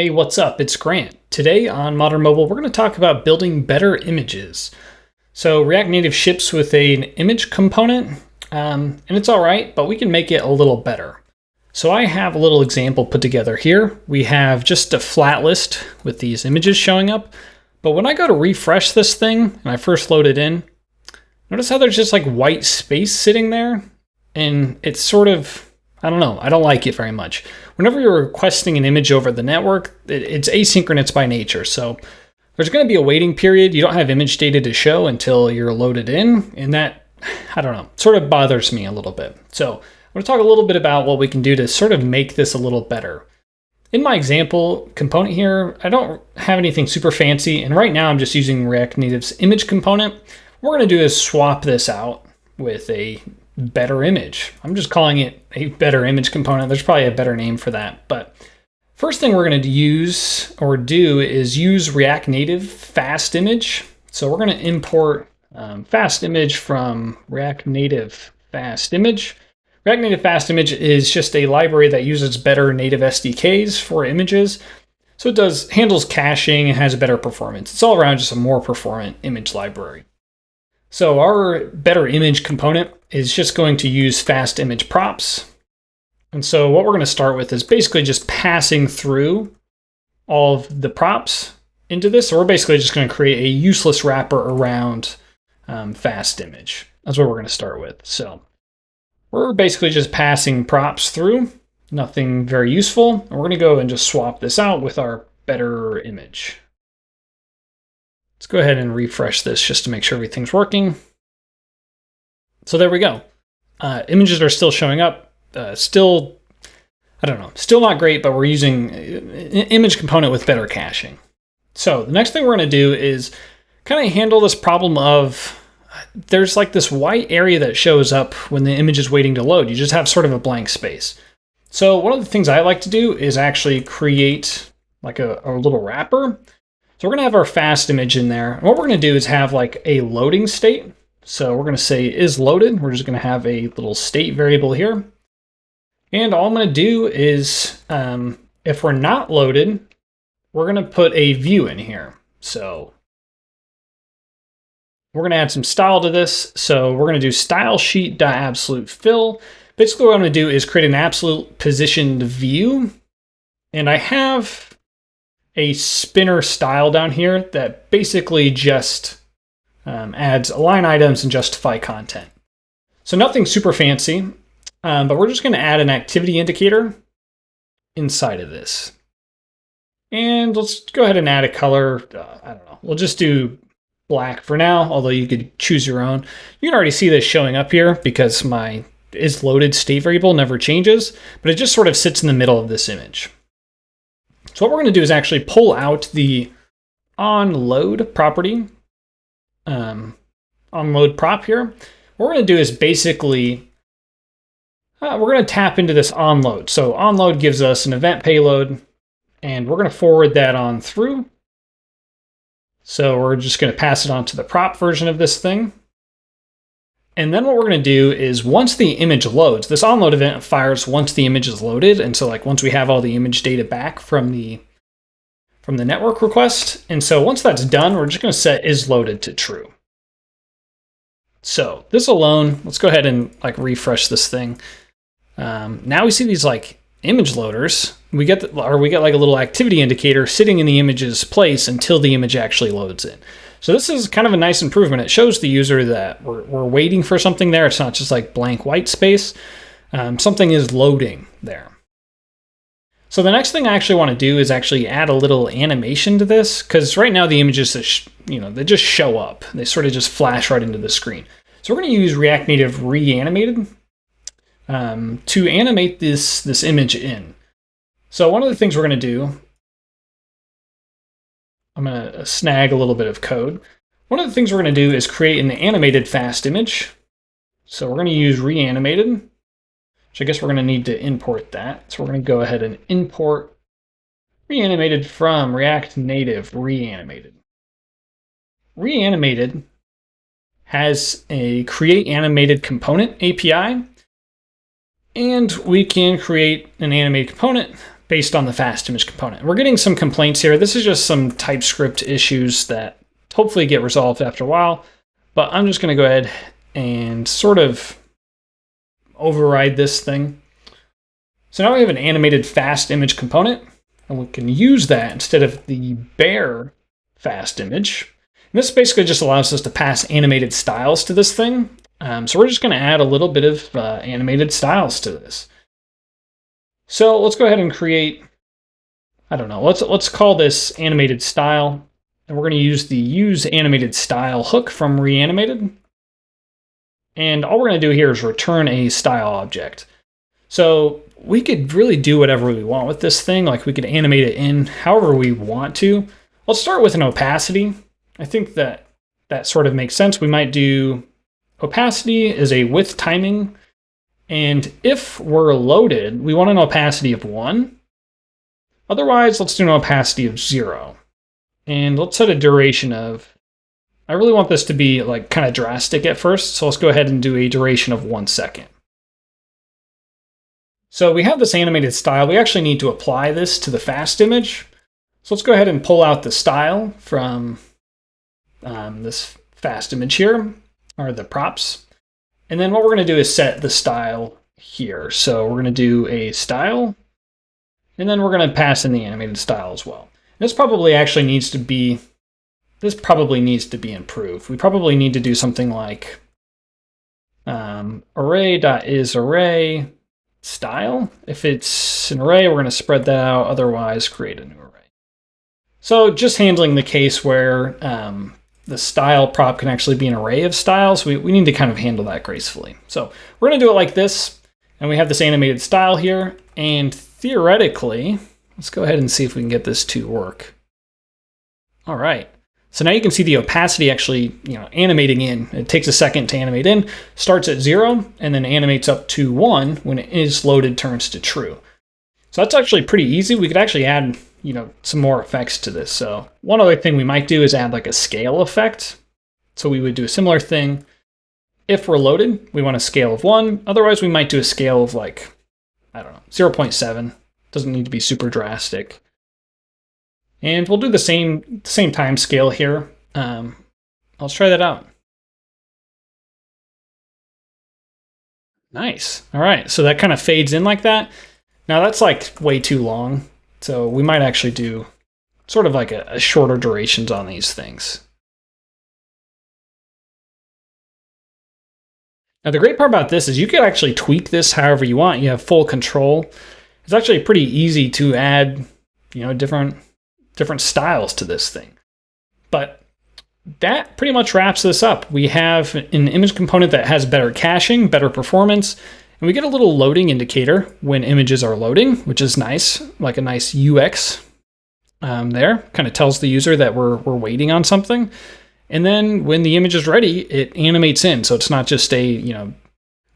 Hey, what's up? It's Grant. Today on Modern Mobile, we're going to talk about building better images. So React Native ships with an image component, and it's all right, but we can make it a little better. So I have a little example put together here. We have just a flat list with these images showing up, but when I go to refresh this thing and I first load it in, notice how there's just like white space sitting there, and it's sort of, I don't know, I don't like it very much. Whenever you're requesting an image over the network, it's asynchronous by nature. So there's going to be a waiting period. You don't have image data to show until you're loaded in. And that, I don't know, sort of bothers me a little bit. So I'm going to talk a little bit about what we can do to sort of make this a little better. In my example component here, I don't have anything super fancy. And right now I'm just using React Native's image component. What we're going to do is swap this out with a better image. I'm just calling it a better image component. There's probably a better name for that. But first thing we're going to use or do is use React Native FastImage. So we're going to import FastImage from React Native FastImage. React Native FastImage is just a library that uses better native SDKs for images. So it handles caching and has a better performance. It's all around just a more performant image library. So our better image component is just going to use FastImage props. And so what we're going to start with is basically just passing through all of the props into this. So we're basically just going to create a useless wrapper around FastImage. That's what we're going to start with. So we're basically just passing props through, nothing very useful. And we're going to go and just swap this out with our better image. Let's go ahead and refresh this just to make sure everything's working. So there we go. Images are still showing up. Still not great, but we're using an image component with better caching. So the next thing we're going to do is kind of handle this problem of there's like this white area that shows up when the image is waiting to load. You just have sort of a blank space. So one of the things I like to do is actually create like a little wrapper. So we're going to have our FastImage in there. And what we're going to do is have like a loading state. So we're going to say is loaded. We're just going to have a little state variable here. And all I'm going to do is, if we're not loaded, we're going to put a view in here. So we're going to add some style to this. So we're going to do style sheet.absoluteFill. Basically what I'm going to do is create an absolute positioned view. And I have a spinner style down here that basically just adds align items and justify content. So nothing super fancy, but we're just going to add an activity indicator inside of this. And let's go ahead and add a color. I don't know. We'll just do black for now, although you could choose your own. You can already see this showing up here because my isLoaded state variable never changes, but it just sort of sits in the middle of this image. So what we're going to do is actually pull out the onLoad property, onLoad prop here. What we're going to do is basically, we're going to tap into this onLoad. So onLoad gives us an event payload, and we're going to forward that on through. So we're just going to pass it on to the prop version of this thing. And then what we're going to do is once the image loads, this onLoad event fires once the image is loaded. And so like once we have all the image data back from the network request. And so once that's done, we're just going to set isLoaded to true. So this alone, let's go ahead and like refresh this thing. Now we see these like image loaders. We get like a little activity indicator sitting in the image's place until the image actually loads in. So this is kind of a nice improvement. It shows the user that we're waiting for something there. It's not just like blank white space. Something is loading there. So the next thing I actually want to do is actually add a little animation to this, because right now the images, they just show up. They sort of just flash right into the screen. So we're going to use React Native Reanimated to animate this image in. So one of the things we're going to do, I'm going to snag a little bit of code. One of the things we're going to do is create an animated FastImage. So we're going to use Reanimated, which I guess we're going to need to import that. So we're going to go ahead and import Reanimated from React Native Reanimated. Reanimated has a create animated component API, and we can create an animated component based on the FastImage component. We're getting some complaints here. This is just some TypeScript issues that hopefully get resolved after a while, but I'm just going to go ahead and sort of override this thing. So now we have an animated FastImage component, and we can use that instead of the bare FastImage. And this basically just allows us to pass animated styles to this thing. So we're just going to add a little bit of animated styles to this. So let's go ahead and create, I don't know, let's call this animated style. And we're going to use the use animated style hook from reanimated. And all we're going to do here is return a style object. So we could really do whatever we want with this thing. Like we could animate it in however we want to. Let's start with an opacity. I think that sort of makes sense. We might do opacity is a with timing. And if we're loaded, we want an opacity of 1. Otherwise, let's do an opacity of 0. And let's set a duration of, I really want this to be like kind of drastic at first. So let's go ahead and do a duration of 1 second. So we have this animated style. We actually need to apply this to the FastImage. So let's go ahead and pull out the style from this FastImage here, or the props. And then what we're going to do is set the style here. So we're going to do a style, and then we're going to pass in the animated style as well. This probably needs to be improved. We probably need to do something like array.isArray style. If it's an array, we're going to spread that out. Otherwise, create a new array. So just handling the case where the style prop can actually be an array of styles, we need to kind of handle that gracefully. So we're going to do it like this, and we have this animated style here, and theoretically, let's go ahead and see if we can get this to work. All right. So now you can see the opacity actually, animating in. It takes a second to animate in, starts at 0, and then animates up to 1 when it is loaded, turns to true. So that's actually pretty easy. We could actually add, some more effects to this. So one other thing we might do is add like a scale effect. So we would do a similar thing. If we're loaded, we want a scale of 1. Otherwise, we might do a scale of like, 0.7. Doesn't need to be super drastic. And we'll do the same time scale here. Let's try that out. Nice. All right, so that kind of fades in like that. Now that's like way too long. So we might actually do sort of like a shorter durations on these things. Now the great part about this is you can actually tweak this however you want. You have full control. It's actually pretty easy to add, different styles to this thing. But that pretty much wraps this up. We have an image component that has better caching, better performance, and we get a little loading indicator when images are loading, which is nice, like a nice UX there. Kind of tells the user that we're waiting on something. And then when the image is ready, it animates in, so it's not just a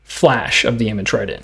flash of the image right in.